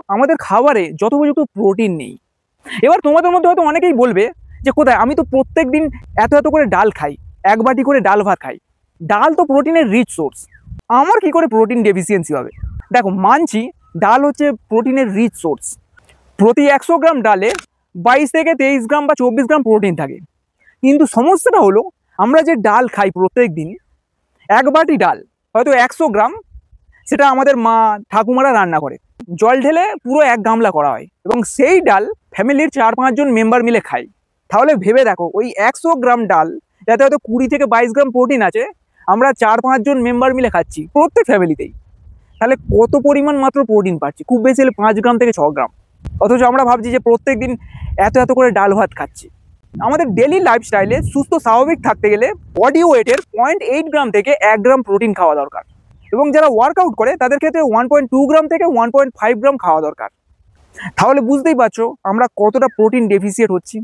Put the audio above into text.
আমাদের খাবারে যথোপযুক্ত প্রোটিন নেই। এবার তোমাদের মধ্যে হয়তো অনেকেই বলবে যে কোথায়, আমি তো প্রত্যেক দিন এত এত করে ডাল খাই, এক বাটি করে ডাল ভাত খাই, ডাল তো প্রোটিনের রিচ সোর্স, আমার কি করে প্রোটিন ডেফিসিয়েন্সি হবে? দেখো, মানছি ডাল হচ্ছে প্রোটিনের রিচ সোর্স। প্রতি 100 গ্রাম ডালে 22 থেকে 23 গ্রাম বা 24 গ্রাম প্রোটিন থাকে। কিন্তু সমস্যাটা হলো, আমরা যে ডাল খাই প্রত্যেক দিন, এক বাটি ডাল হয়তো 100 গ্রাম, সেটা আমাদের মা ঠাকুমারা রান্না করে, জল ঢেলে পুরো 1 গামলা করা হয়, এবং সেই ডাল ফ্যামিলির 4-5 জন মেম্বার মিলে খাই। তাহলে ভেবে দেখো, ওই 100 গ্রাম ডাল যাতে হয়তো 20 থেকে 22 গ্রাম প্রোটিন আছে, আমরা 4-5 জন মেম্বার মিলে খাচ্ছি প্রত্যেক ফ্যামিলিতেই, তাহলে কত পরিমাণ মাত্র প্রোটিন পাচ্ছি? খুব বেশি হলে 5 গ্রাম থেকে 6 গ্রাম। অথচ আমরা ভাবছি যে প্রত্যেক দিন এত এত করে ডাল ভাত খাচ্ছি। আমাদের ডেলি লাইফস্টাইলে সুস্থ স্বাভাবিক থাকতে গেলে বডি ওয়েটের 0.8 গ্রাম থেকে 1 গ্রাম প্রোটিন খাওয়া দরকার, এবং যারা ওয়ার্কআউট করে তাদের ক্ষেত্রে 1.2 গ্রাম থেকে 1.5 গ্রাম খাওয়া দরকার। তাহলে বুঝতেই পারছো আমরা কতটা প্রোটিন ডেফিসিয়েট হচ্ছি।